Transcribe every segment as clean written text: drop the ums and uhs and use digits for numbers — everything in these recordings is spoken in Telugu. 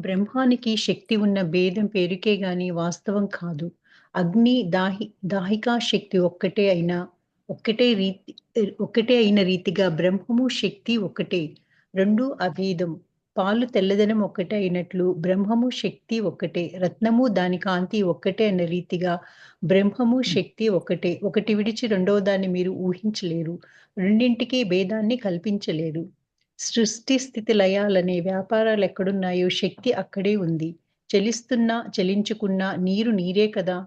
బ్రహ్మానికి శక్తి ఉన్న భేదం పేరుకే గాని వాస్తవం కాదు. అగ్ని, దాహికా శక్తి ఒక్కటే అయిన రీతిగా బ్రహ్మము, శక్తి ఒక్కటే. రెండూ అభేదం. పాలు తెల్లదనం ఒక్కటే అయినట్లు బ్రహ్మము, శక్తి ఒక్కటే. రత్నము దాని కాంతి ఒక్కటే అన్న రీతిగా బ్రహ్మము, శక్తి ఒక్కటే. ఒకటి విడిచి రెండవ దాన్ని మీరు ఊహించలేరు. రెండింటికి భేదాన్ని కల్పించలేరు. సృష్టి స్థితి లయాలనే వ్యాపారాలెక్కడున్నాయో శక్తి అక్కడే ఉంది. చలిస్తున్నా, చలించకున్నా నీరు నీరే కదా!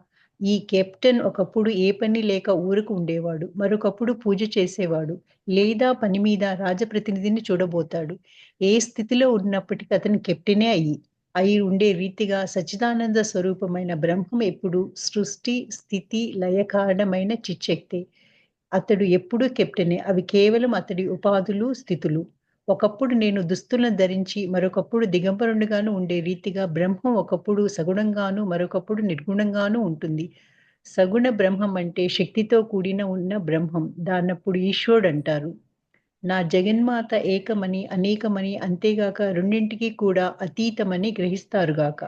ఈ కెప్టెన్ ఒకప్పుడు ఏ పని లేక ఊరకు ఉండేవాడు. మరొకప్పుడు పూజ చేసేవాడు. లేదా పని మీద రాజప్రతినిధిని చూడబోతాడు. ఏ స్థితిలో ఉన్నప్పటికీ అతను కెప్టెనే అయి ఉండే రీతిగా సచ్చిదానంద స్వరూపమైన బ్రహ్మం ఎప్పుడు సృష్టి, స్థితి, లయ కారణమైన చిచ్చక్తే. అతడు ఎప్పుడూ కెప్టెనే. అవి కేవలం అతడి ఉపాధులు, స్థితులు. ఒకప్పుడు నేను దుస్తులను ధరించి, మరొకప్పుడు దిగంబరునిగాను ఉండే రీతిగా బ్రహ్మం ఒకప్పుడు సగుణంగాను, మరొకప్పుడు నిర్గుణంగాను ఉంటుంది. సగుణ బ్రహ్మం అంటే శక్తితో కూడిన ఉన్న బ్రహ్మం. దాన్నప్పుడు ఈశ్వరుడంటారు. నా జగన్మాత ఏకమని, అనేకమని, అంతేగాక రెండింటికి కూడా అతీతమని గ్రహిస్తారుగాక.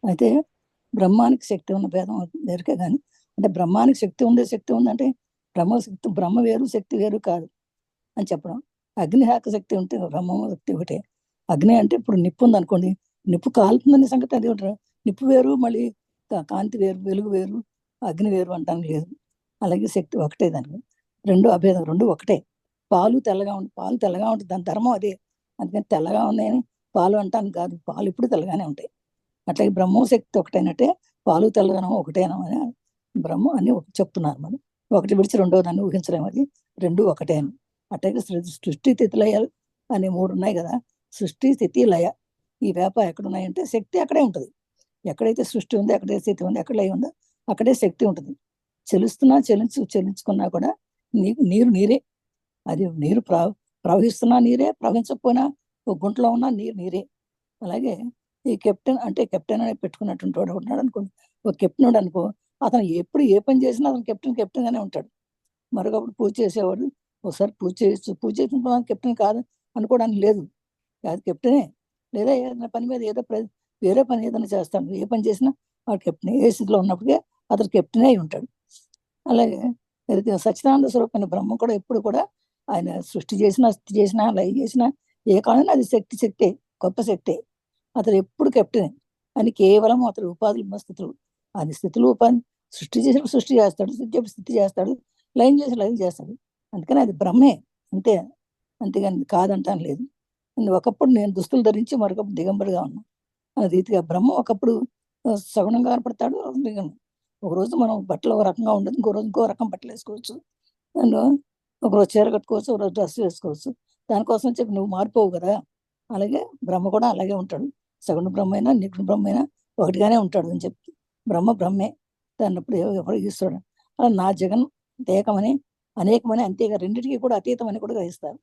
అయితే బ్రహ్మానికి శక్తి ఉన్న భేదం వేరుకే కానీ, అంటే బ్రహ్మానికి శక్తి ఉందంటే బ్రహ్మ వేరు, శక్తి వేరు కాదు అని చెప్పడం. అగ్నిహాక శక్తి ఉంటే బ్రహ్మ శక్తి ఒకటే. అగ్ని అంటే ఇప్పుడు నిప్పు ఉంది అనుకోండి, నిప్పు కాలుతుందనే సంగతి అది ఉంటారు. నిప్పు వేరు, మళ్ళీ కాంతి వేరు, వెలుగు వేరు, అగ్ని వేరు అంటానికి లేదు. అలాగే శక్తి ఒకటే దానికి. రెండు అభేదం, రెండు ఒకటే. పాలు తెల్లగా ఉంటుంది, దాని ధర్మం అదే. అందుకని తెల్లగా ఉన్నాయని పాలు అంటానికి కాదు, పాలు ఇప్పుడు తెల్లగానే ఉంటాయి. అట్లాగే బ్రహ్మ శక్తి ఒకటైనట్టే పాలు తెల్లదనం ఒకటేనా అని బ్రహ్మ అని చెప్తున్నారు. మనం ఒకటి విడిచి రెండో దాన్ని ఊహించలేము, అది రెండు ఒకటే అని. అట్లాగే సృష్టి, స్థితి, లయాలు అనే మూడు ఉన్నాయి కదా. సృష్టి, స్థితి, లయ ఈ వ్యాపారం ఎక్కడున్నాయంటే శక్తి అక్కడే ఉంటుంది. ఎక్కడైతే సృష్టి ఉందో, ఎక్కడే స్థితి ఉందో, ఎక్కడ లయ ఉందో అక్కడే శక్తి ఉంటుంది. చెలించుకున్నా కూడా నీరు నీరే. అది నీరు ప్రవహిస్తున్నా నీరే, ప్రవహించకపోయినా ఒక గుంటలో ఉన్న నీరే. అలాగే ఈ కెప్టెన్ అని పెట్టుకున్నటువంటి వాడు ఉన్నాడు అనుకోండి, ఒక కెప్టెన్ అనుకో, అతను ఎప్పుడు ఏ పని చేసినా అతను కెప్టెన్ గానే ఉంటాడు. మరొకప్పుడు పూజ చేసేవాడు, ఒకసారి పూజ చేసిన కెప్టెన్ కాదు అనుకోవడానికి లేదు, అది కెప్టెనే. లేదా ఏదైనా పని మీద వేరే పని ఏదైనా చేస్తాడు, ఏ పని చేసినా ఆ కెప్టెన్ ఏ స్థితిలో ఉన్నప్పటికీ అతను కెప్టెనే అయి ఉంటాడు. అలాగే సచ్చిదానంద స్వరూపమైన బ్రహ్మ కూడా ఎప్పుడు కూడా ఆయన సృష్టి చేసినా లయ చేసినా ఏ కాలంలో అది శక్తి గొప్ప శక్తి. అతడు ఎప్పుడు కెప్టెన్ అని కేవలం అతడు ఉపాధులు స్థితులు, అది స్థితులు ఉపాధి సృష్టి చేసినప్పుడు సృష్టి చేస్తాడు, స్థితి చేస్తాడు, లయం చేస్తాడు. అందుకని అది బ్రహ్మే అంతే, అంతేగాని కాదంటాను లేదు. ఒకప్పుడు నేను దుస్తులు ధరించి మరొకప్పుడు దిగంబరిగా ఉన్నాను అనే రీతిగా బ్రహ్మ ఒకప్పుడు సగుణంగా కనపడతాడు, ఒకరోజు మనం బట్టలు ఒక రకంగా ఉండదు, ఇంకో రోజు ఇంకో రకం బట్టలు వేసుకోవచ్చు. అందులో ఒకరోజు చీర కట్టుకోవచ్చు, ఒకరోజు డ్రెస్ వేసుకోవచ్చు. దానికోసం చెప్పి నువ్వు మారిపోవు కదా. అలాగే బ్రహ్మ కూడా అలాగే ఉంటాడు. సగుణ బ్రహ్మైనా నిర్గుణ బ్రహ్మైనా ఒకటిగానే ఉంటాడు అని చెప్పి బ్రహ్మే అన్నప్పుడు ఎవరు ఈశ్వరుడు. అలా నా జగన్ ఏకమని, అనేకమని, అంతేగా రెండింటికి కూడా అతీతమని కూడా గ్రహిస్తారు.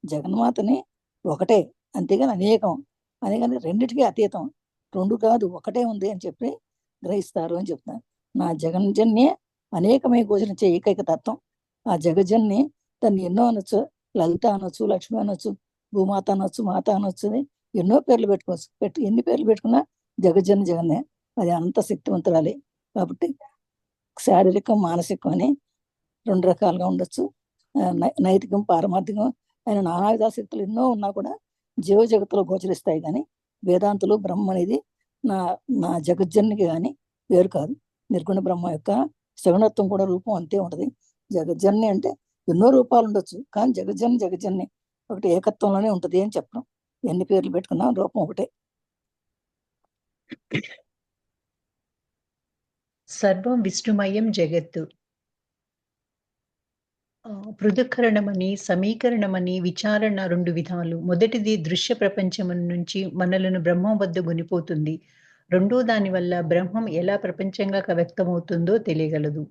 జగన్మాతని ఒకటే, అంతేగాని అనేకం అనేగాని రెండింటికి అతీతం, రెండు కాదు ఒకటే ఉంది అని చెప్పి గ్రహిస్తారు అని చెప్తారు. నా జగన్జన్యే అనేకమై గోచరించే ఏకైక తత్వం ఆ జగజన్ని. దాన్ని ఎన్నో అనొచ్చు, లలిత అనొచ్చు, లక్ష్మి అనొచ్చు, భూమాత అనొచ్చు, మాత అనొచ్చు, ఎన్నో పేర్లు పెట్టుకోవచ్చు. ఎన్ని పేర్లు పెట్టుకున్నా జగన్నే. అది అంత శక్తివంతురాలే. కాబట్టి శారీరకం, మానసికం అని రెండు రకాలుగా ఉండొచ్చు. నైతికం, పారమార్థికం ఆయన నానావిధ శక్తులు ఎన్నో ఉన్నా కూడా జీవ జగత్తులో గోచరిస్తాయి. కానీ వేదాంతులు బ్రహ్మ అనేది నా జగజ్జన్నికి కానీ వేరు కాదు. నిర్గుణ బ్రహ్మ యొక్క సగుణత్వం కూడా రూపం అంతే ఉంటది. జగజ్జన్ని అంటే ఎన్నో రూపాలు ఉండొచ్చు, కానీ జగజ్జన్ని ఒకటి ఏకత్వంలోనే ఉంటది అని చెప్పడం. ఎన్ని పేర్లు పెట్టుకున్నా రూపం ఒకటే. సర్వం విష్ణుమయం జగత్తు. పృథక్కరణమని, సమీకరణమని విచారణ రెండు విధాలు. మొదటిది దృశ్య ప్రపంచము నుంచి మనలను బ్రహ్మం వద్ద గొనిపోతుంది. రెండో దాని వల్ల బ్రహ్మం ఎలా ప్రపంచంగా వ్యక్తమవుతుందో తెలియగలదు.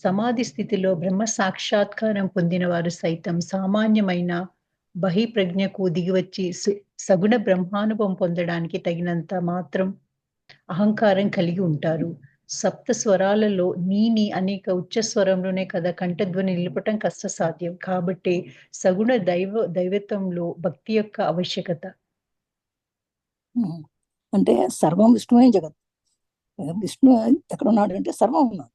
సమాధి స్థితిలో బ్రహ్మ సాక్షాత్కారం పొందిన వారు సైతం సామాన్యమైన బహిప్రజ్ఞకు దిగివచ్చి సగుణ బ్రహ్మానుభవం పొందడానికి తగినంత మాత్రం అహంకారం కలిగి ఉంటారు. సప్త స్వరాలలో నీని అనేక ఉచ్చ స్వరంలోనే కదా కంఠధ్వని నిలపటం కష్టసాధ్యం. కాబట్టి సగుణ దైవత్వంలో భక్తి యొక్క ఆవశ్యకత. ఉమ్. అంటే సర్వం విష్ణువే జగత్. విష్ణు ఎక్కడ ఉన్నాడు అంటే సర్వం ఉన్నాడు.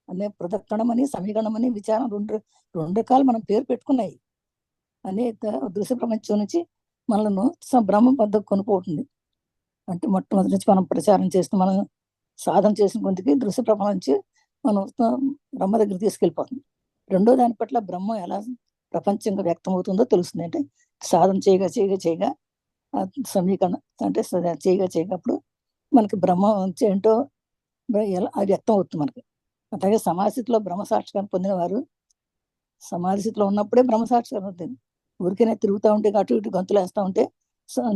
అనే పృథక్కణమని సమీకరణమని విచారం రెండు రెండు రకాలు మనం పేరు పెట్టుకున్నాయి. అనేక దృశ్య ప్రపంచం నుంచి మనల్ని బ్రహ్మ పద్ధతి కొనుక్కోతుంది. అంటే మొట్టమొదటి నుంచి మనం ప్రచారం చేస్తూ మనం సాధన చేసిన కొంతకి దృశ్య ప్రపంచం నుంచి మనం బ్రహ్మ దగ్గర తీసుకెళ్ళిపోతుంది. రెండో దాని పట్ల బ్రహ్మ ఎలా ప్రపంచంగా వ్యక్తం అవుతుందో తెలుస్తుంది. అంటే సాధన చేయగా చేయగా చేయగా సమీకరణ అంటే చేయగా చేయగప్పుడు మనకి బ్రహ్మ ఏంటో ఎలా అది వ్యక్తం అవుతుంది మనకి. అట్లాగే సమాధి స్థితిలో బ్రహ్మ సాక్షాత్కారం పొందిన వారు సమాధి స్థితిలో ఉన్నప్పుడే బ్రహ్మ సాక్షాత్కారం అవుతుంది. ఊరికైనా తిరుగుతూ ఉంటే అటు ఇటు గంతులు వేస్తూ ఉంటే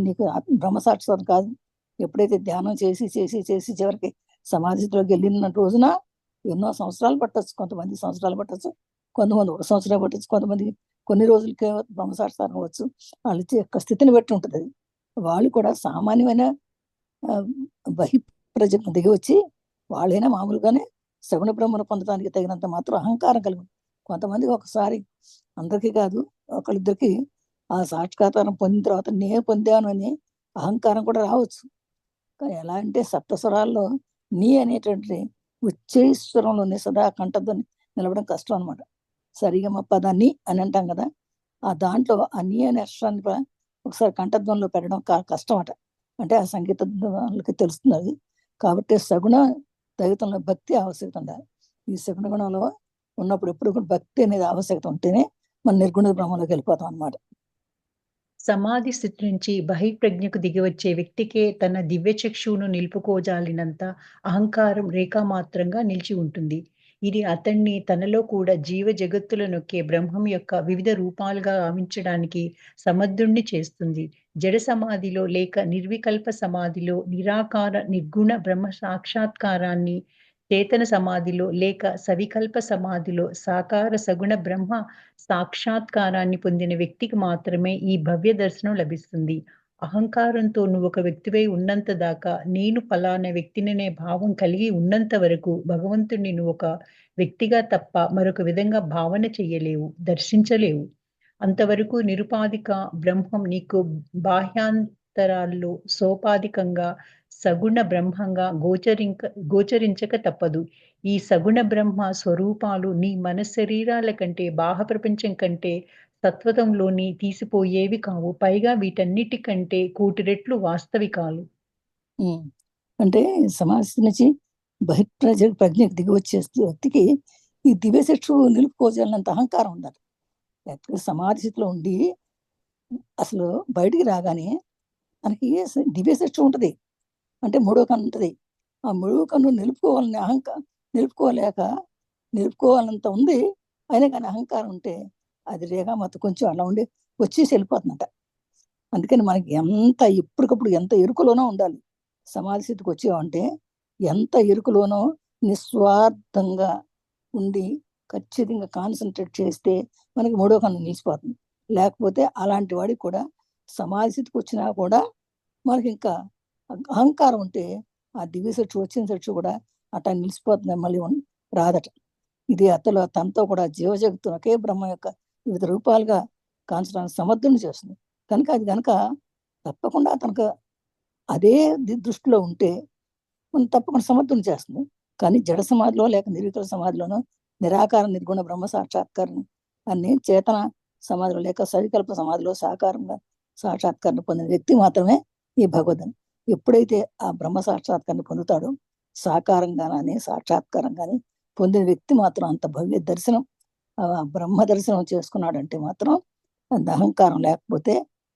నీకు బ్రహ్మ సాక్షాత్కారం కాదు. ఎప్పుడైతే ధ్యానం చేసి చేసి చేసి చివరికి సమాధి స్థితిలోకి వెళ్ళిన రోజున ఎన్నో సంవత్సరాలు పట్టచ్చు. కొంతమంది సంవత్సరాలు పట్టచ్చు, కొంతమంది ఒక సంవత్సరం పట్టచ్చు, కొంతమంది కొన్ని రోజులకే బ్రహ్మ సాక్షాత్కారం అవ్వచ్చు. వాళ్ళ యొక్క స్థితిని బట్టి ఉంటుంది. అది వాళ్ళు కూడా సామాన్యమైన బహి ప్రజలకు దిగి వచ్చి వాళ్ళైనా మామూలుగానే సగుణ బ్రహ్మను పొందడానికి తగినంత మాత్రం అహంకారం కలిగి. కొంతమంది ఒకసారి, అందరికీ కాదు, ఒకళ్ళిద్దరికి ఆ సాక్షాత్కారం పొందిన తర్వాత నేను పొందాను అని అహంకారం కూడా రావచ్చు. కానీ ఎలా అంటే సప్తస్వరాల్లో నీ అనేటువంటి ఉచ్చైశ్వరంలోని సదా కంఠధ్వని నిలవడం కష్టం అనమాట. సరిగమ పదాన్ని అని అంటాం కదా, ఆ దాంట్లో ఆ నీ అనే అక్షరాన్ని ఒకసారి కంఠధ్వనిలో పెట్టడం కష్టం అట. అంటే ఆ సంగీత వాళ్ళకి తెలుస్తుంది అది. కాబట్టి సగుణ దైవతంలో భక్తి ఆవశ్యకత ఉండాలి. ఈ సగుణ గుణంలో ఉన్నప్పుడు ఎప్పుడు కూడా భక్తి అనేది ఆవశ్యకత ఉంటేనే మనం నిర్గుణ బ్రహ్మలోకి వెళ్ళిపోతాం అనమాట. సమాధి స్థితి నుంచి బహిర్ప్రజ్ఞకు దిగివచ్చే వ్యక్తికే తన దివ్యచక్షువును నిలుపుకోజాలినంత అహంకారం రేఖామాత్రంగా నిలిచి ఉంటుంది. ఇది అతన్ని తనలో కూడా జీవ జగత్తుల నొక్కే బ్రహ్మం యొక్క వివిధ రూపాలుగా భావించడానికి సమర్థుణ్ణి చేస్తుంది. జడ సమాధిలో లేక నిర్వికల్ప సమాధిలో నిరాకార నిర్గుణ బ్రహ్మ సాక్షాత్కారాన్ని, చేతన సమాధిలో లేక సవికల్ప సమాధిలో సాకార సగుణ బ్రహ్మ సాక్షాత్కారాన్ని పొందిన వ్యక్తికి మాత్రమే ఈ భవ్య దర్శనం లభిస్తుంది. అహంకారంతో నువ్వు ఒక వ్యక్తివై ఉన్నంత దాకా, నేను ఫలానా వ్యక్తిననే భావం కలిగి ఉన్నంత వరకు భగవంతుడిని నువ్వు ఒక వ్యక్తిగా తప్ప మరొక విధంగా భావన చెయ్యలేవు, దర్శించలేవు. అంతవరకు నిరుపాధిక బ్రహ్మం నీకు బాహ్యాంతరాల్లో సోపాధికంగా సగుణ బ్రహ్మంగా గోచరించక తప్పదు. ఈ సగుణ బ్రహ్మ స్వరూపాలు నీ మనశ్శరీరాల కంటే, బాహ్య ప్రపంచం కంటే తత్వతంలోని తీసిపోయేవి కావు. పైగా వీటన్నిటికంటే కోటి రెట్లు వాస్తవికాలు. అంటే సమాజం నుంచి ప్రజ్ఞకు దిగి వచ్చే వ్యక్తికి ఈ దివ్యశిక్షు నిలుపుకోజాలన్నంత అహంకారం ఉండాలి. సమాధి స్థితిలో ఉండి అసలు బయటికి రాగానే మనకి దివ్యశిక్ష ఉంటుంది. అంటే మూడో కన్ను ఉంటుంది. ఆ మూడో కన్ను నిలుపుకోవాలని నిలుపుకోవాలంత ఉంది. అయినా కానీ అహంకారం ఉంటే అది రేగా మొత్తం కొంచెం అలా ఉండి వచ్చేసి వెళ్ళిపోతుందట. అందుకని మనకి ఎప్పటికప్పుడు ఎంత ఎరుకలోనో ఉండాలి. సమాధి స్థితికి వచ్చామంటే ఎంత ఎరుకలోనో నిస్వార్థంగా ఉండి ఖచ్చితంగా కాన్సన్ట్రేట్ చేస్తే మనకి మూడో కన్ను నిలిచిపోతుంది. లేకపోతే అలాంటి వాడికి కూడా సమాధి స్థితికి వచ్చినా కూడా మనకి ఇంకా అహంకారం ఉంటే ఆ దివ్య శిక్ష వచ్చిన శిక్ష కూడా అట్లా నిలిచిపోతుంది, మళ్ళీ రాదట. ఇది అతను తనతో కూడా జీవజగత్తు ఒకే బ్రహ్మ యొక్క వివిధ రూపాలుగా కాంచడానికి సమర్థుని చేస్తుంది. కనుక అది కనుక తప్పకుండా తనకు అదే దృష్టిలో ఉంటే మనం తప్పకుండా సమర్థుని చేస్తుంది. కానీ జడ సమాధిలో లేక నిర్వికల్ప సమాధిలోనో నిరాకార నిర్గుణ బ్రహ్మ సాక్షాత్కారం అన్ని చేతన సమాధిలో లేక సవికల్ప సమాధిలో సాకారంగా సాక్షాత్కారం పొందిన వ్యక్తి మాత్రమే ఈ భగవద్ని. ఎప్పుడైతే ఆ బ్రహ్మ సాక్షాత్కారాన్ని పొందుతాడో సాకారంగానే సాక్షాత్కారం కానీ పొందిన వ్యక్తి మాత్రం అంత భవ్య దర్శనం, బ్రహ్మ దర్శనం చేసుకున్నాడంటే మాత్రం అంత అహంకారం లేకపోతే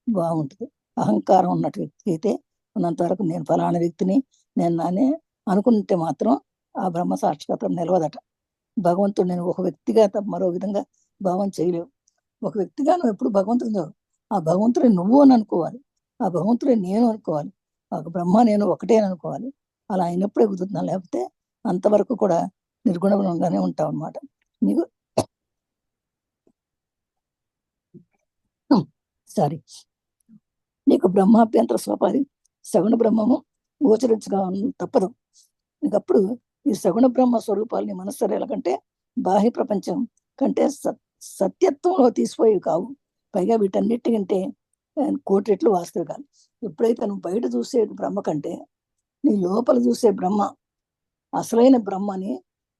బాగుంటుంది. అహంకారం ఉన్నట్టు వ్యక్తి అయితే ఉన్నంత వరకు నేను ఫలానా వ్యక్తిని నేను నానే అనుకుంటే మాత్రం ఆ బ్రహ్మ సాక్షాత్కారం నిలవదట. భగవంతుడు నేను ఒక వ్యక్తిగా మరో విధంగా భావం చేయలేవు. ఒక వ్యక్తిగా నువ్వు ఎప్పుడు భగవంతుడు, ఆ భగవంతుడే నువ్వు అని అనుకోవాలి, ఆ భగవంతుడే నేను అనుకోవాలి, ఆ బ్రహ్మ నేను ఒకటే అని అనుకోవాలి. అలా అయినప్పుడే కుదురుతున్నాను. లేకపోతే అంతవరకు కూడా నిర్గుణంగానే ఉంటావు అనమాట. నీకు సారీ నీకు బ్రహ్మాభ్యంతర స్వపాది సగుణ బ్రహ్మము గోచరించగా తప్పదు. ఇంకప్పుడు ఈ సగుణ బ్రహ్మ స్వరూపాలని మనస్సరేల కంటే బాహ్య ప్రపంచం కంటే సత్యత్వంలో తీసిపోయేవి కావు. పైగా వీటన్నిటికంటే కోటి రెట్లు వాస్తవికాలు. ఎప్పుడైతే నువ్వు బయట చూసే బ్రహ్మ కంటే నీ లోపల చూసే బ్రహ్మ అసలైన బ్రహ్మని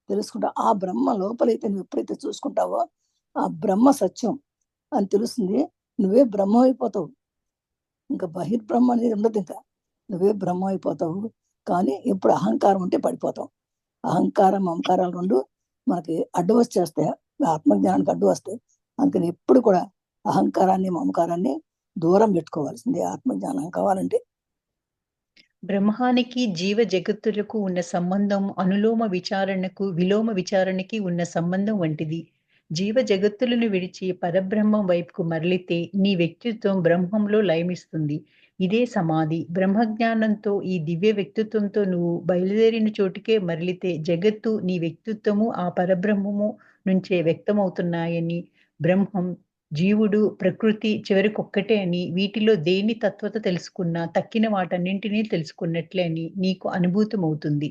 తెలుసుకుంటా. ఆ బ్రహ్మ లోపలైతే నువ్వు ఎప్పుడైతే చూసుకుంటావో ఆ బ్రహ్మ సత్యం అని తెలుస్తుంది. నువ్వే బ్రహ్మ అయిపోతావు. ఇంకా బహిర్బ్రహ్మ అనేది ఉండదు. ఇంకా నువ్వే బ్రహ్మ అయిపోతావు. కానీ ఎప్పుడు అహంకారం ఉంటే పడిపోతావు. అహంకారం మమకారాలు రెండు మనకి అడ్డు వచ్చేస్తాయి, ఆత్మజ్ఞానానికి అడ్డు వస్తాయి. అందుకని ఎప్పుడు కూడా అహంకారాన్ని మమకారాన్ని దూరం పెట్టుకోవాల్సిందే ఆత్మజ్ఞానం కావాలంటే. బ్రహ్మానికి జీవ జగత్తులకు ఉన్న సంబంధం అనులోమ విచారణకు, విలోమ విచారణకి ఉన్న సంబంధం వంటిది. జీవ జగత్తులను విడిచి పరబ్రహ్మం వైపుకు మరలితే నీ వ్యక్తిత్వం బ్రహ్మంలో లయమిస్తుంది. ఇదే సమాధి. బ్రహ్మజ్ఞానంతో ఈ దివ్య వ్యక్తిత్వంతో నువ్వు బయలుదేరిన చోటికే మరలితే జగత్తు, నీ వ్యక్తిత్వము ఆ పరబ్రహ్మము నుంచే వ్యక్తమవుతున్నాయని, బ్రహ్మం, జీవుడు, ప్రకృతి చివరికొక్కటే అని, వీటిలో దేని తత్వత తెలుసుకున్నా తక్కిన వాటన్నింటినీ తెలుసుకున్నట్లే అని నీకు అనుభూతమవుతుంది.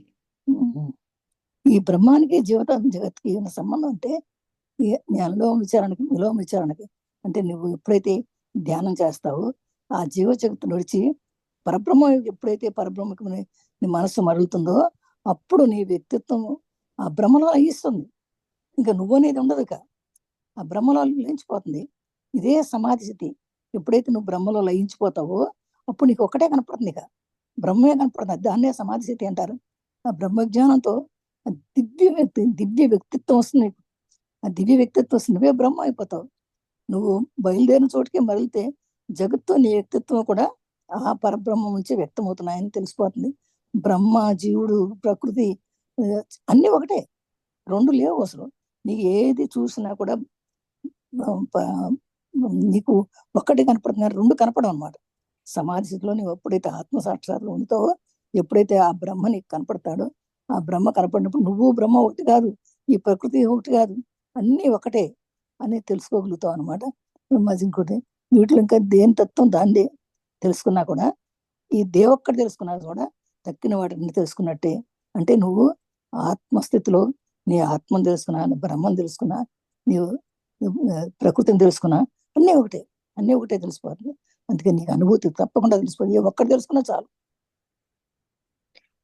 ఈ బ్రహ్మానికి జగత్కి ఉన్న సంబంధం అంటే ఈ అనులోమ విచారణకి విలోమ విచారణకి అంటే నువ్వు ఎప్పుడైతే ధ్యానం చేస్తావో ఆ జీవ జగత్తు నడిచి పరబ్రహ్మ ఎప్పుడైతే పరబ్రహ్మకు నీ మనస్సు మరుగుతుందో అప్పుడు నీ వ్యక్తిత్వం ఆ బ్రహ్మలో లయిస్తుంది. ఇంకా నువ్వు అనేది ఉండదు. ఇక ఆ బ్రహ్మలో లయించిపోతుంది. ఇదే సమాధి స్థితి. ఎప్పుడైతే నువ్వు బ్రహ్మలో లయించిపోతావో అప్పుడు నీకు ఒక్కటే కనపడుతుంది. ఇక బ్రహ్మే కనపడుతుంది. దాన్నే సమాధి స్థితి అంటారు. ఆ బ్రహ్మజ్ఞానంతో దివ్య వ్యక్తిత్వం వస్తుంది. ఆ దివ్య వ్యక్తిత్వం వస్తుంది. నువ్వే బ్రహ్మ అయిపోతావు. నువ్వు బయలుదేరిన చోటికి మరలితే జగత్తు నీ వ్యక్తిత్వం కూడా ఆ పరబ్రహ్మం నుంచి వ్యక్తమవుతున్నాయని తెలిసిపోతుంది. బ్రహ్మ, జీవుడు, ప్రకృతి అన్ని ఒకటే, రెండు లేవు అసలు. నీకు ఏది చూసినా కూడా నీకు ఒక్కటి కనపడుతున్నారు, రెండు కనపడవు అనమాట. సమాధి స్థితిలో నువ్వు ఎప్పుడైతే ఆత్మసాక్షాత్తులో ఉంటావో, ఎప్పుడైతే ఆ బ్రహ్మ నీకు కనపడతాడో, ఆ బ్రహ్మ కనపడినప్పుడు నువ్వు బ్రహ్మ ఒకటి కాదు, ఈ ప్రకృతి ఒకటి కాదు, అన్నీ ఒకటే అని తెలుసుకోగలుగుతావు అనమాట. మరి ఇంకోటి వీటిలో ఇంకా దేని తత్వం దాన్ని తెలుసుకున్నా కూడా ఈ దేవొక్కటి తెలుసుకున్నా కూడా తక్కిన వాటిని తెలుసుకున్నట్టే. అంటే నువ్వు ఆత్మస్థితిలో నీ ఆత్మను తెలుసుకున్నా, బ్రహ్మను తెలుసుకున్నా, నీవు ప్రకృతిని తెలుసుకున్నా అన్నీ ఒకటే, అన్నీ ఒకటే తెలిసిపోతుంది. అందుకని నీకు అనుభూతి తప్పకుండా తెలిసిపోతుంది. ఏ ఒక్కటి తెలుసుకున్నా చాలు.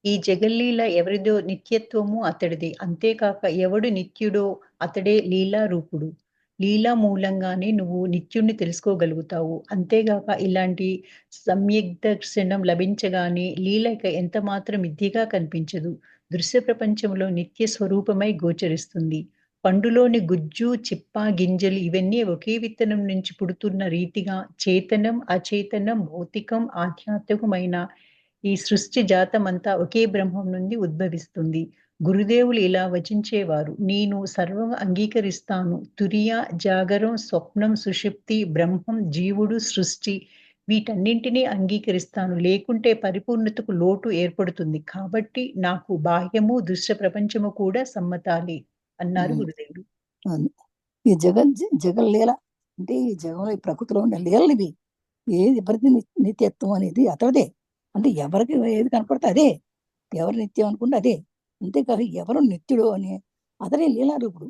ఈ జగల్లీల ఎవరిదో నిత్యత్వము అతడిది. అంతేకాక ఎవడు నిత్యుడో అతడే లీలా రూపుడు. లీలా మూలంగానే నువ్వు నిత్యుణ్ణి తెలుసుకోగలుగుతావు. అంతేగాక ఇలాంటి సమ్యక్ దర్శనం లభించగానే లీల ఇక ఎంత మాత్రం మిథ్యగా కనిపించదు. దృశ్య ప్రపంచంలో నిత్య స్వరూపమై గోచరిస్తుంది. పండులోని గుజ్జు, చిప్ప, గింజలు ఇవన్నీ ఒకే విత్తనం నుంచి పుడుతున్న రీతిగా చేతనం, అచేతనం, భౌతికం, ఆధ్యాత్మికమైన ఈ సృష్టి జాతమంతా ఒకే బ్రహ్మం నుండి ఉద్భవిస్తుంది. గురుదేవులు ఇలా వచించేవారు. నేను సర్వం అంగీకరిస్తాను. తురియ, జాగరం, స్వప్నం, సుషుప్తి, బ్రహ్మం, జీవుడు, సృష్టి వీటన్నింటినీ అంగీకరిస్తాను. లేకుంటే పరిపూర్ణతకు లోటు ఏర్పడుతుంది. కాబట్టి నాకు బాహ్యము, దృశ్య ప్రపంచము కూడా సమ్మతాలే అన్నారు గురుదేవులు. ఈ జగల్లీల అంటే ఈ జగంలో ఈ ప్రకృతిలో ఉన్న లీలలు ఇవి. ఏది ఎవరిది నిత్యత్వం అనేది అతడిదే. అంటే ఎవరికి ఏది కనపడితే అదే, ఎవరు నిత్యం అనుకుంటే అదే. అంతేకాదు ఎవరు నిత్యుడు అని అతడే లీలారూపుడు.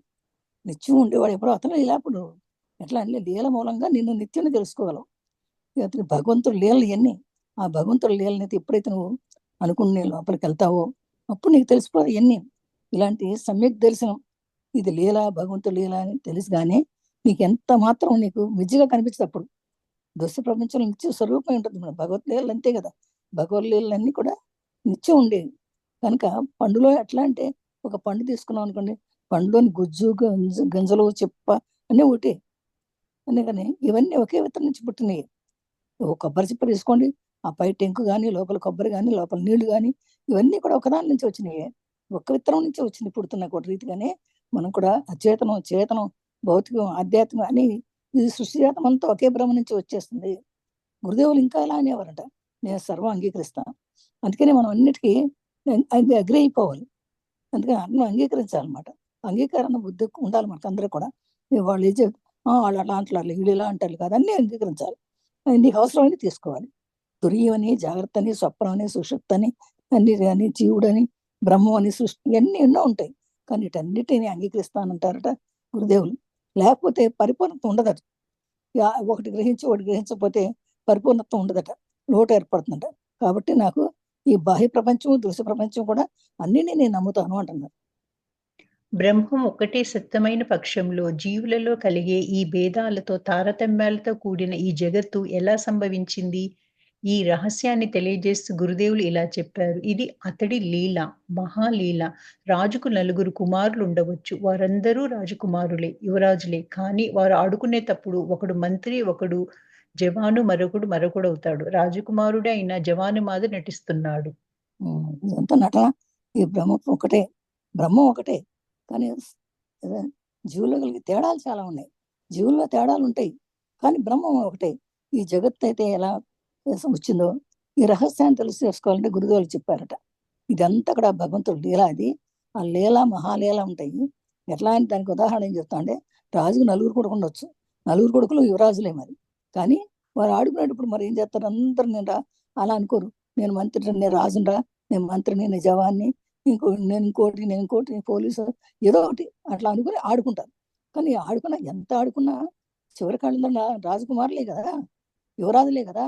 నిత్యం ఉండేవాడు ఎవరో అతను లీలాపుడు. ఎట్లా అంటే లీల మూలంగా నిన్ను నిత్యుని తెలుసుకోగలవు. అతని భగవంతుడు లీలలు ఇవన్నీ. ఆ భగవంతుడి లీలని ఎప్పుడైతే నువ్వు అనుకుని లోపలికి వెళ్తావో అప్పుడు నీకు తెలిసిపోదు ఇవన్నీ. ఇలాంటి సమ్యక్ దర్శనం, ఇది లీల, భగవంతుడు లీల అని తెలుసు. కానీ నీకు ఎంత మాత్రం నీకు మిజ్జిగా కనిపించదు. అప్పుడు దృశ్య ప్రపంచంలో నిత్య స్వరూపం ఉంటుంది. మన భగవత్ లీలలు అంతే కదా. భగవత్ లీలలన్నీ కూడా నిత్యం ఉండేవి. కనుక పండులో ఎట్లా అంటే ఒక పండు తీసుకున్నాం అనుకోండి, పండులోని గుజ్జు, గింజలు, చిప్ప అన్నీ ఒకటి. అందుకని ఇవన్నీ ఒకే విత్తనం నుంచి పుట్టినవి. కొబ్బరి చిప్ప తీసుకోండి, ఆ పై టెంకు కానీ, లోపల కొబ్బరి కానీ, లోపల నీళ్లు కానీ ఇవన్నీ కూడా ఒకదాని నుంచి వచ్చినాయి. ఒక్క విత్తనం నుంచి వచ్చింది పుడుతున్న ఒక రీతిగానే మనం కూడా అచేతనం, చేతనం, భౌతికం, ఆధ్యాత్మికం అని ఈ సృష్టి జాతం అంతా ఒకే బ్రహ్మ నుంచి వచ్చేస్తుంది. గురుదేవులు ఇంకా ఎలా అనేవారట, నేను సర్వం అంగీకరిస్తాను. అందుకని మనం అన్నిటికీ అగ్రి అయిపోవాలి. అందుకని అన్ని అంగీకరించాలన్నమాట. అంగీకరణ బుద్ధి ఉండాలి మనకు అందరూ కూడా. వాళ్ళు ఏం వాళ్ళు అలా అంటారు, వీళ్ళు ఇలా అంటారు కాదు, అన్నీ అంగీకరించాలి. నీకు అవసరమైనవి తీసుకోవాలి. తురియమని, జాగ్రత్త అని, స్వప్నం అని, సుషుప్తి అని, అన్ని అని, జీవుడని, బ్రహ్మం అని, సృష్టి ఇవన్నీ ఎన్నో ఉంటాయి. కానీ వీటన్నిటిని అంగీకరిస్తానంటారట గురుదేవులు. లేకపోతే పరిపూర్ణత ఉండదట. ఒకటి గ్రహించి ఒకటి గ్రహించకపోతే పరిపూర్ణత్వం ఉండదట, లోటు ఏర్పడుతుందట. కాబట్టి నాకు ఈ బాహ్య ప్రపంచం, దృశ్య ప్రపంచం కూడా అన్నిని నేను నమ్ముతాను అంటున్నారు. బ్రహ్మం ఒక్కటే సత్యమైన పక్షంలో జీవులలో కలిగే ఈ భేదాలతో తారతమ్యాలతో కూడిన ఈ జగత్తు ఎలా సంభవించింది? ఈ రహస్యాన్ని తెలియజేస్తూ గురుదేవులు ఇలా చెప్పారు. ఇది అతడి లీల, మహాలీల. రాజుకు నలుగురు కుమారులుండవచ్చు. వారందరూ రాజకుమారులే, యువరాజులే. కానీ వారు ఆడుకునేటప్పుడు ఒకడు మంత్రి, ఒకడు జవాను, మరొకడవుతాడు. రాజకుమారుడే అయిన జవాను మాదిరి నటిస్తున్నాడు. ఇదంతా నటన. ఈ బ్రహ్మం ఒకటే, బ్రహ్మం ఒకటే. కానీ జీవుల్లో కలిగే తేడాలు చాలా ఉన్నాయి. జీవుల్లో తేడాలు ఉంటాయి, కానీ బ్రహ్మం ఒకటే. ఈ జగత్ అయితే ఎలా వచ్చిందో ఈ రహస్యాన్ని తెలిసి చేసుకోవాలంటే గురుదేవులు చెప్పారట. ఇదంతా కూడా భగవంతుడు లీల. అది ఆ లీల మహాలీల ఉంటాయి. ఎట్లా అని దానికి ఉదాహరణ ఏం చెప్తా అంటే, రాజుకు నలుగురు కొడుకు ఉండొచ్చు. నలుగురు కొడుకులు యువరాజులే మరి. కానీ వారు ఆడుకునేటప్పుడు మరి ఏం చేస్తారు? అందరు నేను అలా అనుకోరు. నేను మంత్రి, నేను రాజునరా, నేను మంత్రిని, నేను జవాన్ని, నేను ఇంకోటి పోలీసు, ఏదో ఒకటి అట్లా అనుకుని ఆడుకుంటారు. కానీ ఆడుకున్నా, ఎంత ఆడుకున్నా చివరి కాళ్ళలో రాజకుమారులే కదా, యువరాజులే కదా.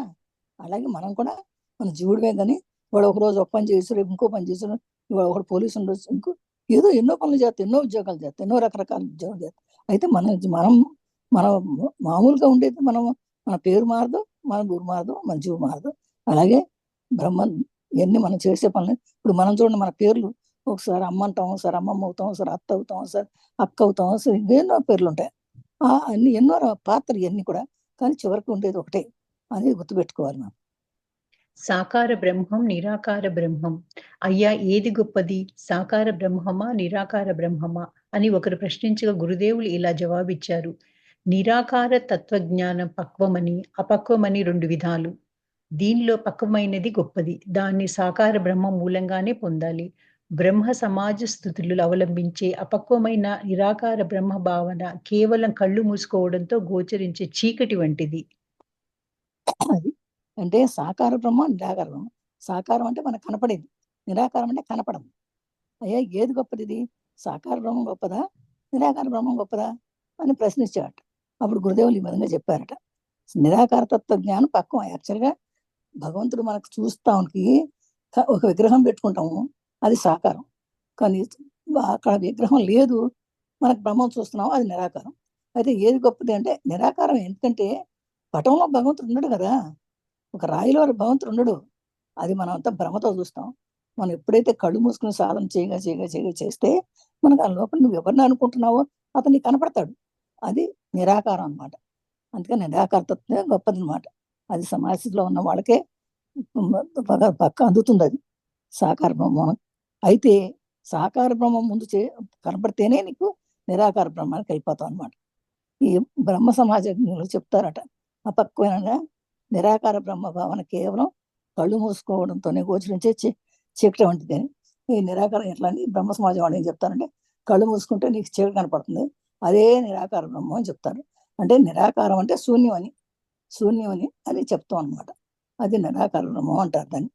అలాగే మనం కూడా మన జీవుడివే. కానీ వాడు ఒకరోజు ఒక పని చేస్తారు, ఇంకో పని చేస్తారు, ఇవాడు ఒకడు పోలీసు ఉండొచ్చు, ఇంకో ఏదో ఎన్నో పనులు చేస్తారు, ఎన్నో ఉద్యోగాలు చేస్తారు, ఎన్నో రకరకాల ఉద్యోగాలు చేస్తారు. అయితే మనం మనం మామూలుగా ఉండేది మన పేరు మారదు, మన ఊరు మారదు, మన జీవు మారదు. అలాగే బ్రహ్మ ఇవన్నీ మనం చేసే పనులు. ఇప్పుడు మనం చూడండి, మన పేర్లు ఒకసారి అమ్మ అంటాం, ఒకసారి అమ్మమ్మ అవుతాం, ఒకసారి అత్త అవుతాం, ఒకసారి అక్క అవుతాం, ఒకసారి ఎన్నో పేర్లు ఉంటాయి. అన్ని ఎన్నో పాత్రలు ఇవన్నీ కూడా. కానీ చివరికి ఉండేది ఒకటే అనేది గుర్తుపెట్టుకోవాలి మనం. సాకార బ్రహ్మం, నిరాకార బ్రహ్మం. అయ్యా ఏది గొప్పది? సాకార బ్రహ్మమా, నిరాకార బ్రహ్మమా అని ఒకరు ప్రశ్నించగా గురుదేవులు ఇలా జవాబిచ్చారు. నిరాకార తత్వజ్ఞానం పక్వమని, అపక్వమని 2 విధాలు. దీనిలో పక్వమైనది గొప్పది. దాన్ని సాకార బ్రహ్మం మూలంగానే పొందాలి. బ్రహ్మ సమాజ స్థుతులు అవలంబించే అపక్వమైన నిరాకార బ్రహ్మ భావన కేవలం కళ్ళు మూసుకోవడంతో గోచరించే చీకటి వంటిది. అది అంటే సాకార బ్రహ్మ, నిరాకార బ్రహ్మ. సాకారం అంటే మనకు కనపడేది, నిరాకారం అంటే కనపడదు. అయ్యా ఏది గొప్పది? ఇది సాకార బ్రహ్మం గొప్పదా, నిరాకార బ్రహ్మం గొప్పదా అని ప్రశ్నించాడట. అప్పుడు గురుదేవులు ఈ విధంగా చెప్పారట. నిరాకార తత్వ జ్ఞానం పక్వం. యాక్చువల్గా భగవంతుడు మనకు చూస్తానికి ఒక విగ్రహం పెట్టుకుంటాము, అది సాకారం. కానీ అక్కడ విగ్రహం లేదు, మనకు బ్రహ్మం చూస్తున్నాము, అది నిరాకారం. అయితే ఏది గొప్పది అంటే నిరాకారం. ఎందుకంటే పటంలో భగవంతుడు ఉండడు కదా, ఒక రాయిలో భగవంతుడు ఉండడు. అది మనం అంతా భ్రమతో చూస్తాం. మనం ఎప్పుడైతే కళ్ళు మూసుకుని సాధన చేయగా చేస్తే మనకు ఆ లోపల నువ్వు ఎవరిని అనుకుంటున్నావో అతనికి కనపడతాడు. అది నిరాకారం అన్నమాట. అందుకని నిరాకారతత్వమే గొప్పది అనమాట. అది సమాజంలో ఉన్న వాళ్ళకే పక్క అందుతుంది. అది సాకార బ్రహ్మం. అయితే సాకార బ్రహ్మం ముందు కనపడితేనే నీకు నిరాకార బ్రహ్మానికి వెళ్ళిపోతావు అనమాట. ఈ బ్రహ్మ సమాజంలో చెప్తారట, అపక్వమైన నిరాకార బ్రహ్మ భావన కేవలం కళ్ళు మూసుకోవడంతోనే గోచరించే చీకటి వంటిది అని. ఈ నిరాకారం ఎట్లా అని బ్రహ్మ సమాజం వాళ్ళు ఏం చెప్తారంటే, కళ్ళు మూసుకుంటే నీకు చీకటి కనపడుతుంది, అదే నిరాకార బ్రహ్మం అని చెప్తారు. అంటే నిరాకారం అంటే శూన్యం అని అది చెప్తాం అనమాట. అది నిరాకార బ్రహ్మం అంటారు దాన్ని.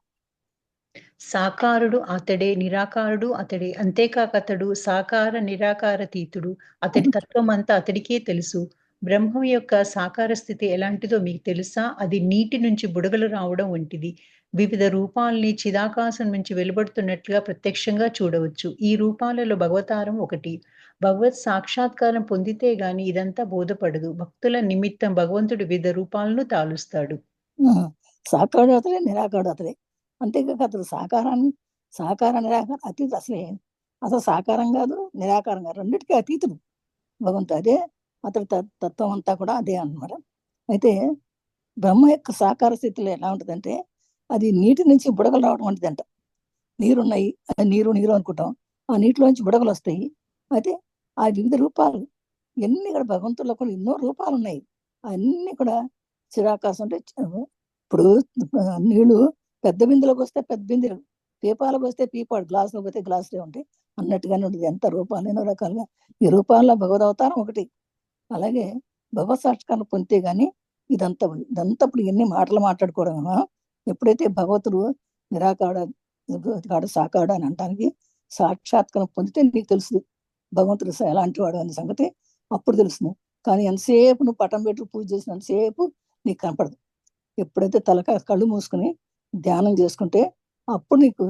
సాకారుడు అతడే, నిరాకారుడు అతడే. అంతేకాక అతడు సాకార నిరాకారతీతుడు. అతడి తత్వమంతా అతడికే తెలుసు. బ్రహ్మం యొక్క సాకార స్థితి ఎలాంటిదో మీకు తెలుసా? అది నీటి నుంచి బుడగలు రావడం వంటిది. వివిధ రూపాల్ని చిదాకాశం నుంచి వెలువడుతున్నట్లుగా ప్రత్యక్షంగా చూడవచ్చు. ఈ రూపాలలో భగవతారం ఒకటి. భగవత్ సాక్షాత్కారం పొందితే గాని ఇదంతా బోధపడదు. భక్తుల నిమిత్తం భగవంతుడు వివిధ రూపాలను తాలుస్తాడు. సాకారుడు అతడే, నిరాకారుడు అతడే. అంతేకాక అతడు సాకార నిరాకార అతీతుడు. అసలు సాకారం కాదు, నిరాకారం కాదు, రెండింటికి అతీతుడు భగవంతుడు. అదే అతడి తత్వం అంతా కూడా అదే అన్నమాట. అయితే బ్రహ్మ యొక్క సాకార స్థితిలో ఎలా ఉంటుందంటే, అది నీటి నుంచి బుడగలు రావడం వంటిదంట. నీరున్నాయి, నీరు అనుకుంటాం, ఆ నీటిలోంచి బుడగలు వస్తాయి. అయితే ఆ వివిధ రూపాలు ఎన్ని కూడా భగవంతుల్లో కూడా ఎన్నో రూపాలు ఉన్నాయి. అన్ని కూడా చిరాకాశం అంటే ఇప్పుడు నీళ్లు పెద్ద బిందులోకి వస్తే పెద్ద బిందెలు, పీపాలకు వస్తే పీపాడు, గ్లాసులోకి పోతే గ్లాసులే ఉంటాయి అన్నట్టుగానే ఉంటుంది. ఎంత రూపాలు, ఎన్నో రకాలుగా. ఈ రూపాల్లో భగవద్ అవతారం ఒకటి. అలాగే భగవత్ సాక్షాత్కారం పొందితే గాని ఇదంతా ఇప్పుడు ఎన్ని మాటలు మాట్లాడుకోవడం. ఎప్పుడైతే భగవతుడు నిరాకారుడు సాకారుడు అని అంటానికి సాక్షాత్కారం పొందితే నీకు తెలుస్తుంది భగవంతుడు ఎలాంటి వాడు అనే సంగతి అప్పుడు తెలుస్తుంది. కానీ ఎంతసేపు నువ్వు పటం పెట్టి పూజ చేసినంతసేపు నీకు కనపడదు. ఎప్పుడైతే కళ్ళు మూసుకుని ధ్యానం చేసుకుంటే అప్పుడు నీకు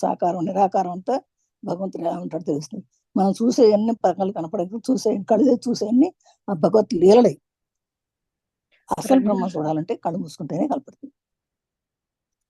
సాకారం నిరాకారం అంతా భగవంతుడు ఎలా ఉంటాడో తెలుస్తుంది. మనం చూసే అన్ని పక్కలు కనపడదు, కళ్ళు చూసేవన్నీ ఆ భగవత్ లీలలై. అసలు బ్రహ్మ చూడాలంటే కళ్ళు మూసుకుంటేనే కనపడుతుంది.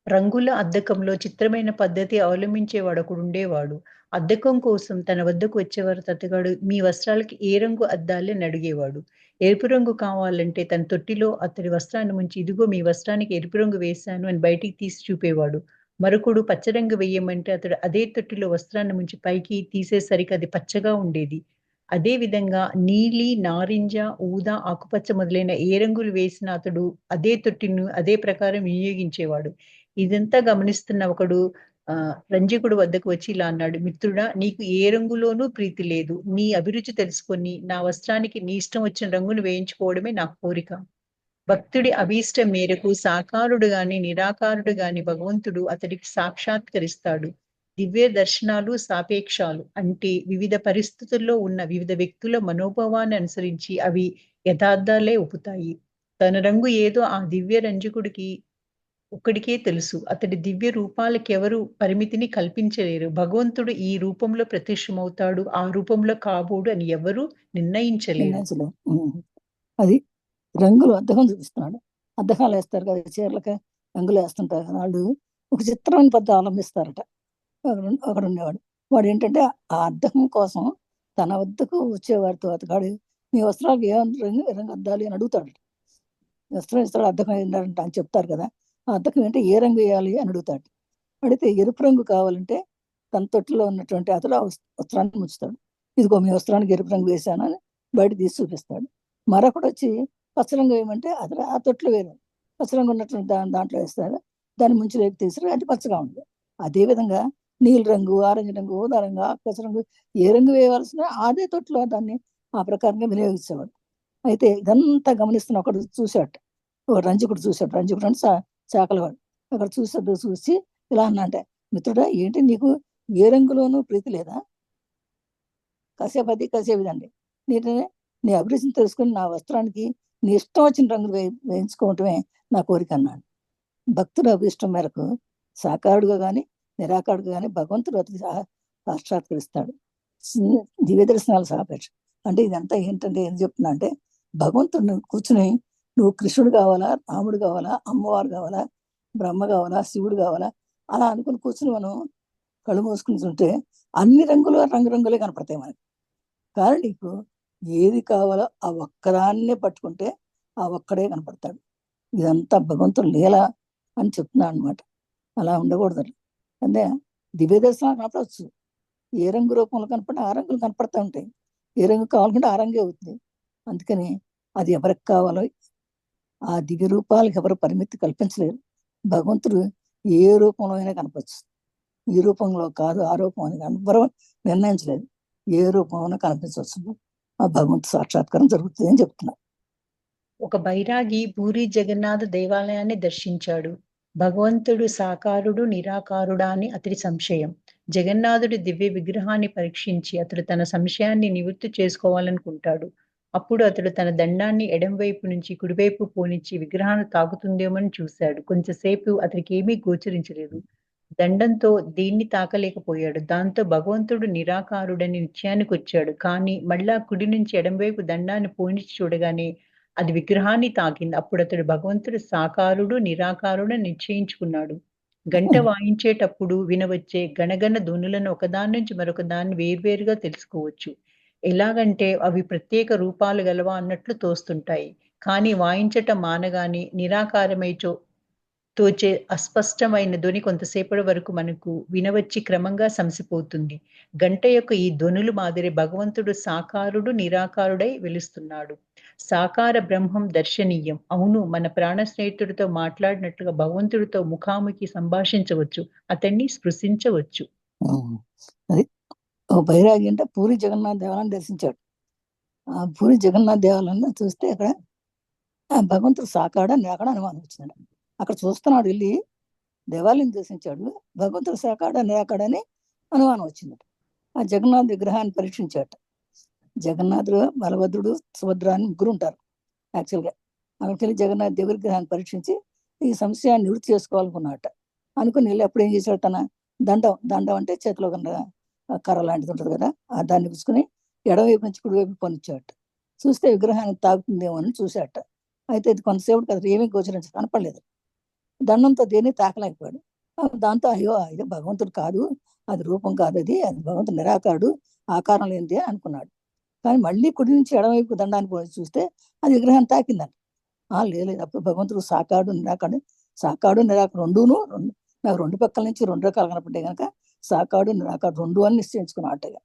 రంగుల అద్దకంలో చిత్రమైన పద్ధతి అవలంబించేవాడు ఒకడుండేవాడు. అద్దకం కోసం తన వద్దకు వచ్చేవారు తతగాడు మీ వస్త్రాలకి ఏ రంగు అద్దాలి అని అడిగేవాడు. ఎరుపు రంగు కావాలంటే తన తొట్టిలో అతడి వస్త్రాన్ని ముంచి ఇదిగో మీ వస్త్రానికి ఎరుపు రంగు వేశాను అని బయటికి తీసి చూపేవాడు. మరొకడు పచ్చరంగు వేయమంటే అతడు అదే తొట్టిలో వస్త్రాన్ని ముంచి పైకి తీసేసరికి అది పచ్చగా ఉండేది. అదే విధంగా నీలి, నారింజ, ఊదా, ఆకుపచ్చ మొదలైన ఏ రంగులు వేసినా అతడు అదే తొట్టిని అదే ప్రకారం వినియోగించేవాడు. ఇదంతా గమనిస్తున్న ఒకడు రంజకుడు వద్దకు వచ్చి ఇలా అన్నాడు. మిత్రుడా, నీకు ఏ రంగులోనూ ప్రీతి లేదు. నీ అభిరుచి తెలుసుకొని నా వస్త్రానికి నీ ఇష్టం వచ్చిన రంగును వేయించుకోవడమే నా కోరిక. భక్తుడి అభీష్టం మేరకు సాకారుడు గాని నిరాకారుడు గాని భగవంతుడు అతడికి సాక్షాత్కరిస్తాడు. దివ్య దర్శనాలు సాపేక్షాలు అంటే వివిధ పరిస్థితుల్లో ఉన్న వివిధ వ్యక్తుల మనోభావాన్ని అనుసరించి అవి యథార్థాలే ఒప్పుతాయి. తన రంగు ఏదో ఆ దివ్య రంజకుడికి ఒక్కడికే తెలుసు. అతడి దివ్య రూపాలకెవరు పరిమితిని కల్పించలేరు. భగవంతుడు ఈ రూపంలో ప్రత్యక్షమవుతాడు, ఆ రూపంలో కాబోడు అని ఎవరు నిర్ణయించలేరు. అది రంగులు అద్దకం చూపిస్తున్నాడు. అద్దకాలు వేస్తారు కదా, చీరలకి రంగులు వేస్తుంటారు కదా, వాళ్ళు ఒక చిత్రమైన పద్ధతి అవలంబిస్తారట. ఒకడు ఉండేవాడు. వాడు ఏంటంటే ఆ అద్దకం కోసం తన వద్దకు వచ్చేవాడితో అతగాడు మీ వస్త్రాలు ఏ రంగు అద్దాలి అని అడుగుతాడు. వస్త్రం ఇస్తాడు, అద్దకం ఏంటంటే అని చెప్తారు కదా, ఆ అద్దకం ఏంటంటే ఏ రంగు వేయాలి అని అడుగుతాడు. అడిగితే ఎరుపు రంగు కావాలంటే తన తొట్టిలో ఉన్నటువంటి అతడు ఆ వస్త్రాన్ని ముంచుతాడు. ఇదిగో మీ వస్త్రానికి ఎరుపు రంగు వేశాను అని బయట తీసి చూపిస్తాడు. మరొకటి వచ్చి పచ్చరంగు వేయమంటే అతడు ఆ తొట్లు వేరు పచ్చరంగు ఉన్నటువంటి దాంట్లో వేస్తాడు. దాన్ని ముంచి రేపు తీసి అది పచ్చగా ఉంది. అదేవిధంగా నీలి రంగు, ఆరెంజ్ రంగు, ఊదా రంగు, ఆకుపచ్చ రంగు ఏ రంగు వేయవలసిన అదే తొట్టులో దాన్ని ఆ ప్రకారంగా వినియోగించేవాడు. అయితే ఇదంతా గమనిస్తున్న ఒకడు చూశాడు, ఒక రంజకుడు చూశాడు. రంజకుడు అంటే చాకలవాడు. అక్కడ చూసి ఇలా అన్నా అంటే, మిత్రుడా ఏంటి నీకు ఏ రంగులోనూ ప్రీతి లేదా? కాసేపు అది కాసేపు ఇదండి. నీ అభిరుచిని తెలుసుకుని నా వస్త్రానికి నీ ఇష్టం వచ్చిన రంగులు వేయించుకోవటమే నా కోరిక అన్నాడు. భక్తుడు అభిష్టం మేరకు సాకారుడుగా కానీ నిరాకారుడుగా కానీ భగవంతుడు అతని సాక్షాత్కరిస్తాడు. దివ్య దర్శనాలు సాపేక్ష అంటే ఇదంతా ఏంటంటే ఏం చెప్తున్నా అంటే, భగవంతుడు కూర్చుని నువ్వు కృష్ణుడు కావాలా, రాముడు కావాలా, అమ్మవారు కావాలా, బ్రహ్మ కావాలా, శివుడు కావాలా అలా అనుకుని కూర్చుని మనం కళ్ళు మూసుకుని ఉంటే అన్ని రంగులే కనపడతాయి మనకి. కానీ నీకు ఏది కావాలో ఆ ఒక్కదాన్నే పట్టుకుంటే ఆ ఒక్కడే కనపడతాడు. ఇదంతా భగవంతుడు లీల అని చెప్తున్నాను అనమాట. అలా ఉండకూడదు. అంటే దివ్య దర్శనాలు కనపడవచ్చు. ఏ రంగు రూపంలో కనపడినా ఆ రంగులు కనపడతా ఉంటాయి. ఏ రంగు కావాలనుకుంటే ఆ రంగే అవుతుంది. అందుకని అది ఎవరికి కావాలో ఆ దివ్య రూపాలకు ఎవరు పరిమితి కల్పించలేరు. భగవంతుడు ఏ రూపంలో అయినా కనపచ్చు. ఈ రూపంలో కాదు ఆ రూపం అని ఎవరు నిర్ణయించలేదు. ఏ రూపంలో కనిపించవచ్చు. ఆ భగవంతు సాక్షాత్కారం జరుగుతుంది అని చెప్తున్నా. ఒక బైరాగి పూరి జగన్నాథ దేవాలయాన్ని దర్శించాడు. భగవంతుడు సాకారుడు నిరాకారుడా అని అతడి సంశయం. జగన్నాథుడి దివ్య విగ్రహాన్ని పరీక్షించి అతడు తన సంశయాన్ని నివృత్తి చేసుకోవాలనుకుంటాడు. అప్పుడు అతడు తన దండాన్ని ఎడంవైపు నుంచి కుడివైపు పోనిచ్చి విగ్రహాన్ని తాకుతుందేమని చూశాడు. కొంచెంసేపు అతనికి ఏమీ గోచరించలేదు. దండంతో దేన్ని తాకలేకపోయాడు. దాంతో భగవంతుడు నిరాకారుడని నిశ్చయానికొచ్చాడు. కానీ మళ్ళా కుడి నుంచి ఎడంవైపు దండాన్ని పోనిచ్చి చూడగానే అది విగ్రహాన్ని తాకింది. అప్పుడు అతడు భగవంతుడు సాకారుడు, నిరాకారుడు అని నిశ్చయించుకున్నాడు. గంట వాయించేటప్పుడు వినవచ్చే గణగణ ధ్వనులను ఒకదాని నుంచి మరొక దాన్ని వేర్వేరుగా తెలుసుకోవచ్చు. ఎలాగంటే అవి ప్రత్యేక రూపాలు గలవా అన్నట్లు తోస్తుంటాయి. కానీ వాయించటం మానగానే నిరాకారమై తోచే అస్పష్టమైన ధ్వని కొంతసేపటి వరకు మనకు వినవచ్చి క్రమంగా సమసిపోతుంది. గంట యొక్క ఈ ధ్వనులు మాదిరి భగవంతుడు సాకారుడు, నిరాకారుడై వెలుస్తున్నాడు. సాకార బ్రహ్మం దర్శనీయం. అవును, మన ప్రాణ స్నేహితుడితో మాట్లాడినట్లుగా భగవంతుడితో ముఖాముఖి సంభాషించవచ్చు. అతన్ని స్పృశించవచ్చు. అది బైరాగి అంటే పూరి జగన్నాథ దేవాలయాన్ని దర్శించాడు. ఆ పూరి జగన్నాథ దేవాలయాన్ని చూస్తే అక్కడ భగవంతుడు సాకాడా నిరాకాడ అనుమానం వచ్చింది. అక్కడ చూస్తున్నాడు, వెళ్ళి దేవాలయం దర్శించాడు. భగవంతుడు సాకాడా నిరాకాడని అనుమానం వచ్చింది. ఆ జగన్నాథ్ విగ్రహాన్ని పరీక్షించాడు. జగన్నాథుడు, బలభద్రుడు, సుభద్ర అని ముగ్గురు ఉంటారు యాక్చువల్గా. అక్కడికి వెళ్ళి జగన్నాథ్ దేవి విగ్రహాన్ని పరీక్షించి ఈ సమస్య నివృత్తి చేసుకోవాలనుకున్నట్ట. అనుకుని వెళ్ళి అప్పుడు ఏం చేశాడు, తన దండం అంటే చేతిలో కన్నా కర్ర లాంటిది ఉంటుంది కదా, దాన్ని పుచ్చుకుని ఎడవైపు నుంచి కుడివైపు పొనిచ్చాట. చూస్తే విగ్రహాన్ని తాకుతుందేమో అని చూశాట. అయితే ఇది కొంతసేపు కదా ఏమీ గోచరించి కనపడలేదు. దండంతో దేన్ని తాకలేకపోయాడు. దాంతో అయ్యో ఇది భగవంతుడు కాదు, అది రూపం కాదు, అది భగవంతుడు నిరాకారుడు, ఆకారం లేనిది అని అనుకున్నాడు. కానీ మళ్ళీ కుడి నుంచి ఎడవైపు దండాన్ని పోయి చూస్తే అది విగ్రహాన్ని తాకిందంట. లేదు అప్పుడు భగవంతుడు సాకాడు నిరాకాడు, సాకాడు నిరాకాడు రెండును నాకు రెండు పక్కల నుంచి రెండు రకాలు కనపడ్డాయి కనుక సాకాడు నిరాకాడు రెండు అని నిశ్చయించుకున్నట్టుగా.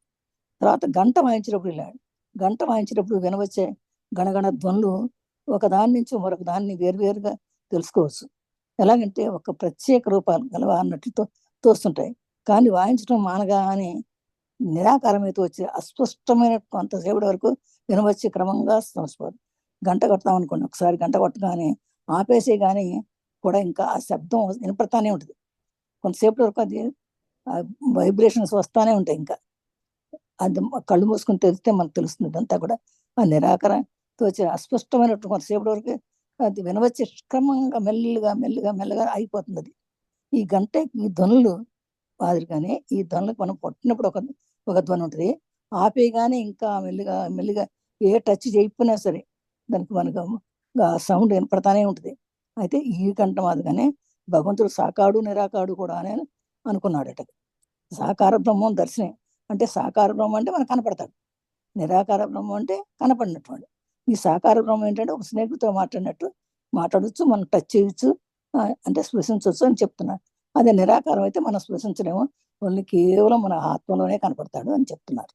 తర్వాత గంట వాయించినప్పుడు వెళ్ళాడు. గంట వాయించినప్పుడు వినవచ్చే గణగణ ధ్వనులు ఒకదాని నుంచి మరొక దాన్ని వేరువేరుగా తెలుసుకోవచ్చు. ఎలాగంటే ఒక ప్రత్యేక రూపాలు గలవా అన్నట్లు తోస్తుంటాయి. కానీ వాయించడం మానగానే నిరాకారమైతే వచ్చే అస్పష్టమైన కొంతసేపటి వరకు వినవచ్చే క్రమంగా సమసిపోదు. గంట కొడతాం అనుకోండి, ఒకసారి గంట కొట్టగానే ఆపేసే కానీ కూడా ఇంకా ఆ శబ్దం వినపడతానే ఉంటుంది. కొంతసేపటి వరకు అది వైబ్రేషన్స్ వస్తానే ఉంటాయి. ఇంకా అది కళ్ళు మూసుకుని తెలిస్తే మనకు తెలుస్తుంది. ఇదంతా కూడా ఆ నిరాకరణతో వచ్చే అస్పష్టమైనట్టు కొంతసేపటి వరకు అది వినవచ్చే క్రమంగా మెల్లగా అయిపోతుంది. అది ఈ గంట ఈ ధ్వనులు మాదిరిగానే ఈ ధ్వనులకు మనం కొట్టినప్పుడు ఒక ధ్వని ఉంటుంది, ఆపేయగానే ఇంకా మెల్లిగా ఏ టచ్ చేయకపోయినా సరే దానికి మనకు సౌండ్ వినపడతానే ఉంటుంది. అయితే ఈ గంట మాదిరిగానే భగవంతుడు సాకాడు నిరాకాడు కూడా అని అనుకున్నాడట. సాకార బ్రహ్మం దర్శనం అంటే సాకార బ్రహ్మం అంటే మనకు కనపడతాడు, నిరాకార బ్రహ్మం అంటే కనపడినటువంటి. ఈ సాకార బ్రహ్మం ఏంటంటే ఒక స్నేహితుడితో మాట్లాడవచ్చు, మనం టచ్ చేయొచ్చు, అంటే స్పృశించవచ్చు అని చెప్తున్నారు. అదే నిరాకారం అయితే మనం స్పృశించలేము, ఓన్లీ కేవలం మన ఆత్మలోనే కనపడతాడు అని చెప్తున్నారు.